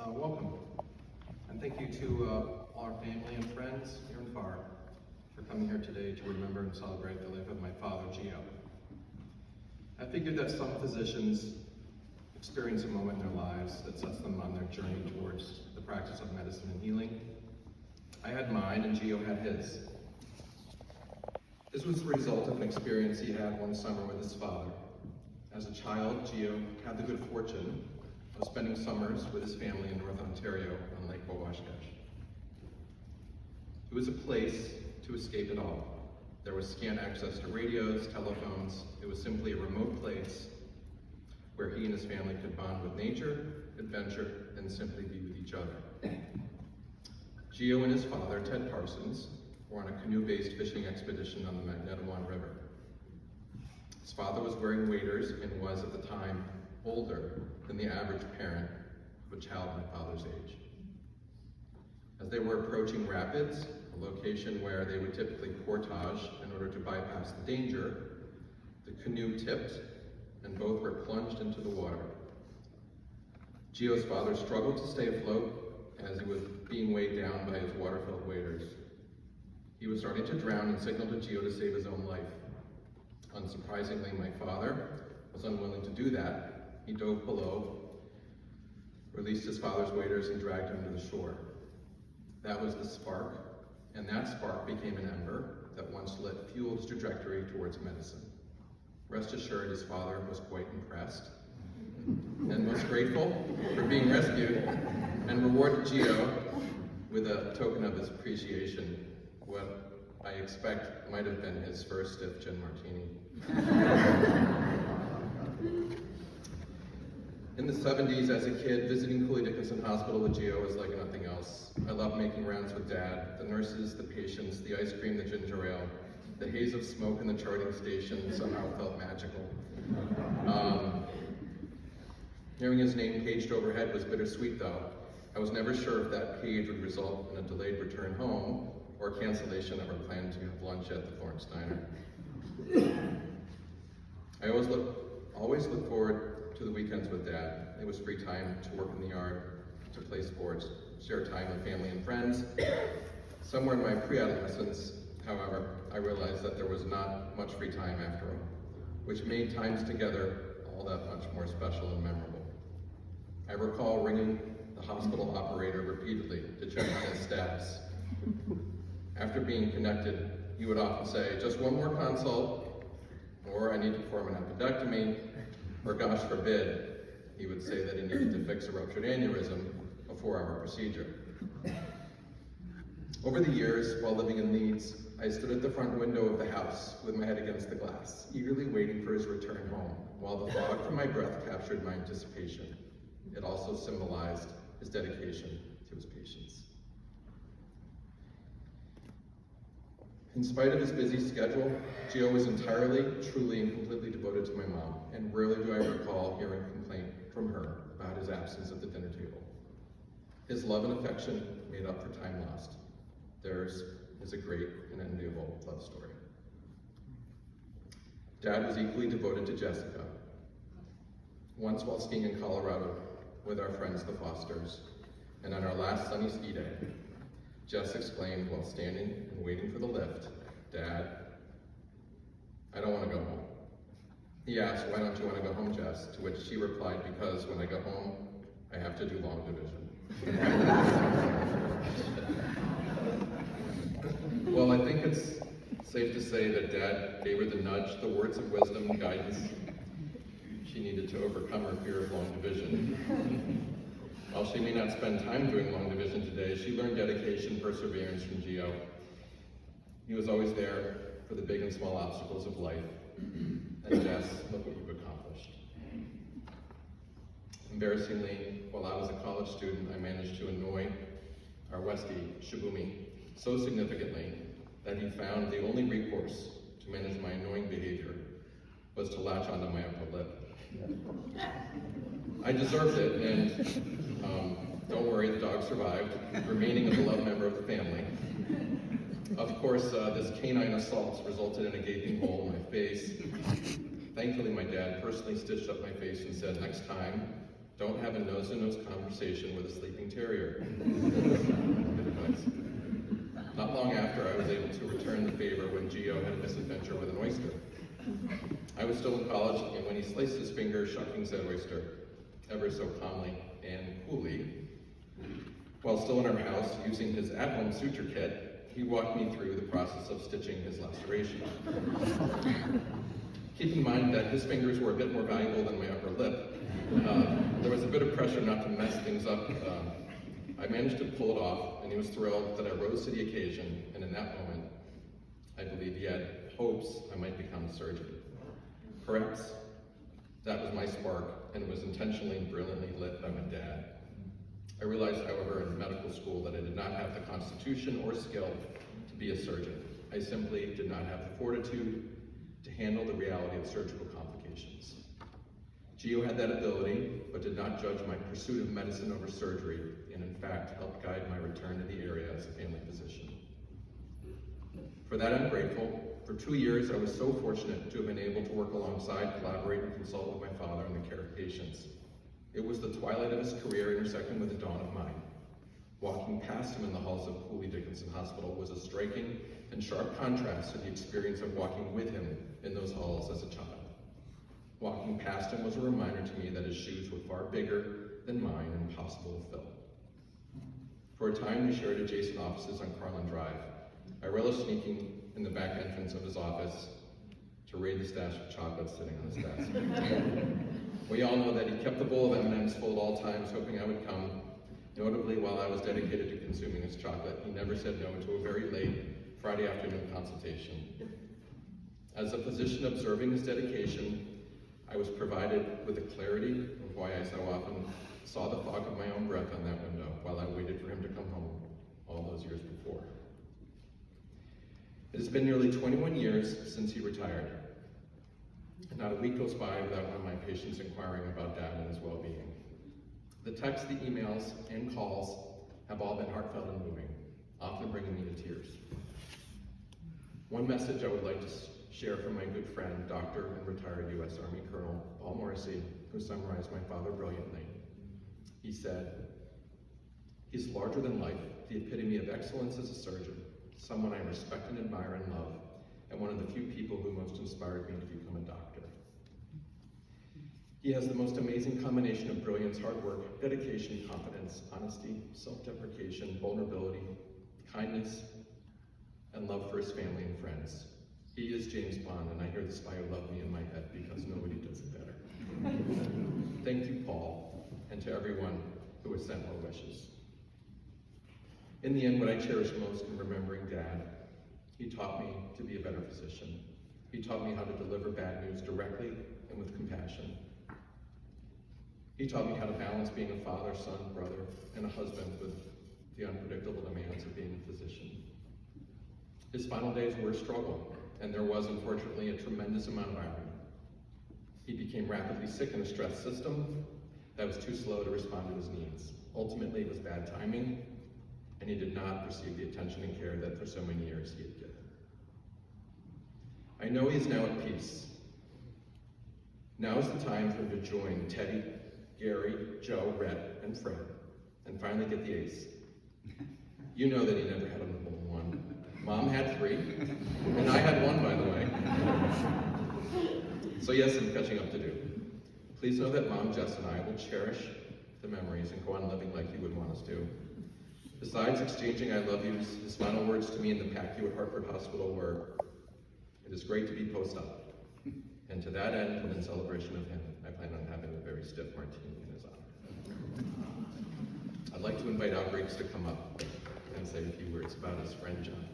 Welcome, and thank you to all our family and friends near and far for coming here today to remember and celebrate the life of my father, Gio. I figured that some physicians experience a moment in their lives that sets them on their journey towards the practice of medicine and healing. I had mine, and Gio had his. This was the result of an experience he had one summer with his father. As a child, Gio had the good fortune of spending summers with his family in North Ontario on Lake Wawashkesh. It was a place to escape it all. There was scant access to radios, telephones. It was simply a remote place where he and his family could bond with nature, adventure, and simply be with each other. Gio and his father, Ted Parsons, were on a canoe-based fishing expedition on the Magnetawan River. His father was wearing waders and was, at the time, older than the average parent of a child my father's age. As they were approaching rapids, a location where they would typically portage in order to bypass the danger, the canoe tipped and both were plunged into the water. Gio's father struggled to stay afloat as he was being weighed down by his water-filled waders. He was starting to drown and signaled to Gio to save his own life. Unsurprisingly, my father was unwilling to do that. He dove below, released his father's waders, and dragged him to the shore. That was the spark, and that spark became an ember that once lit fueled his trajectory towards medicine. Rest assured, his father was quite impressed and most grateful for being rescued, and rewarded Gio with a token of his appreciation, what I expect might have been his first stiff gin martini. In the 70s, as a kid, visiting Cooley Dickinson Hospital with Gio was like nothing else. I loved making rounds with Dad, the nurses, the patients, the ice cream, the ginger ale. The haze of smoke in the charting station somehow felt magical. Hearing his name paged overhead was bittersweet, though. I was never sure if that page would result in a delayed return home or cancellation of our plan to have lunch at the Florence Diner. I always look forward to the weekends with Dad. It was free time to work in the yard, to play sports, share time with family and friends. Somewhere in my pre-adolescence, however, I realized that there was not much free time after all, which made times together all that much more special and memorable. I recall ringing the hospital operator repeatedly to check on his status. After being connected, he would often say, "Just one more consult," or "I need to perform an appendectomy," or "gosh forbid," he would say that he needed to fix a ruptured aneurysm, a 4-hour procedure. Over the years, while living in Leeds, I stood at the front window of the house with my head against the glass, eagerly waiting for his return home, while the fog from my breath captured my anticipation. It also symbolized his dedication to his patients. In spite of his busy schedule, Gio was entirely, truly, and completely devoted to my mom, and rarely do I recall hearing a complaint from her about his absence at the dinner table. His love and affection made up for time lost. Theirs is a great and enviable love story. Dad was equally devoted to Jessica. Once while skiing in Colorado with our friends, the Fosters, and on our last sunny ski day, Jess exclaimed while standing and waiting for the lift, "Dad, I don't want to go home." He asked, "Why don't you want to go home, Jess?" To which she replied, "Because when I go home, I have to do long division." Well, I think it's safe to say that Dad gave her the nudge, the words of wisdom and guidance she needed to overcome her fear of long division. While she may not spend time doing long division today, she learned dedication, perseverance from Gio. He was always there for the big and small obstacles of life. And Jess, look what you've accomplished. Embarrassingly, while I was a college student, I managed to annoy our Westie, Shibumi, so significantly that he found the only recourse to manage my annoying behavior was to latch onto my upper lip. I deserved it, and don't worry, the dog survived, remaining a beloved member of the family. Of course, this canine assault resulted in a gaping hole in my face. Thankfully, my dad personally stitched up my face and said, "Next time, Don't have a nose-to-nose conversation with a sleeping terrier. Good advice. Not long after, I was able to return the favor when Gio had a misadventure with an oyster. I was still in college, and when he sliced his finger shucking said oyster, ever so calmly and coolly, while still in our house using his at-home suture kit, he walked me through the process of stitching his laceration. Keep in mind that his fingers were a bit more valuable than my upper lip. There was a bit of pressure not to mess things up. I managed to pull it off, and he was thrilled that I rose to the occasion, and in that moment, I believe he had hopes I might become a surgeon. Perhaps that was my spark, and it was intentionally and brilliantly lit by my dad. I realized, however, in medical school that I did not have the constitution or skill to be a surgeon. I simply did not have the fortitude to handle the reality of surgical complications. Gio had that ability, but did not judge my pursuit of medicine over surgery, and in fact helped guide my return to the area as a family physician. For that, I'm grateful. For 2 years, I was so fortunate to have been able to work alongside, collaborate, and consult with my father in the care of patients. It was the twilight of his career intersecting with the dawn of mine. Walking past him in the halls of Cooley Dickinson Hospital was a striking and sharp contrast to the experience of walking with him in those halls as a child. Walking past him was a reminder to me that his shoes were far bigger than mine and impossible to fill. For a time, we shared adjacent offices on Carlin Drive. I relished sneaking in the back entrance of his office to raid the stash of chocolates sitting on his desk. We all know that he kept the bowl of M&Ms full at all times, hoping I would come. Notably, while I was dedicated to consuming his chocolate, he never said no to a very late Friday afternoon consultation. As a physician observing his dedication, I was provided with the clarity of why I so often saw the fog of my own breath on that window while I waited for him to come home all those years before. It has been nearly 21 years since he retired, and not a week goes by without one of my patients inquiring about Dad and his well-being. The texts, the emails, and calls have all been heartfelt and moving, often bringing me to tears. One message I would like to share from my good friend, Dr. and retired U.S. Army Colonel Paul Morrissey, who summarized my father brilliantly. He said, "He's larger than life, the epitome of excellence as a surgeon, someone I respect and admire and love, and one of the few people who most inspired me to become a doctor. He has the most amazing combination of brilliance, hard work, dedication, confidence, honesty, self-deprecation, vulnerability, kindness, and love for his family and friends. He is James Bond, and I hear the spy who loved me in my head because nobody does it better." Thank you, Paul, and to everyone who has sent well wishes. In the end, what I cherish most in remembering Dad, he taught me to be a better physician. He taught me how to deliver bad news directly and with compassion. He taught me how to balance being a father, son, brother, and a husband with the unpredictable demands of being a physician. His final days were a struggle, and there was, unfortunately, a tremendous amount of irony. He became rapidly sick in a stressed system that was too slow to respond to his needs. Ultimately, it was bad timing, and he did not receive the attention and care that for so many years he had given. I know he is now at peace. Now is the time for him to join Teddy, Gary, Joe, Rhett, and Fred, and finally get the ace. You know that he never had a number one. Mom had 3, and I had 1, by the way. So yes, I'm catching up to do. Please know that Mom, Jess, and I will cherish the memories and go on living like you would want us to. Besides exchanging I love yous, his final words to me in the PACU at Hartford Hospital were, "It is great to be post-op." And to that end, and in celebration of him, I plan on having a very stiff martini in his honor. I'd like to invite Outbreaks to come up and say a few words about his friend John.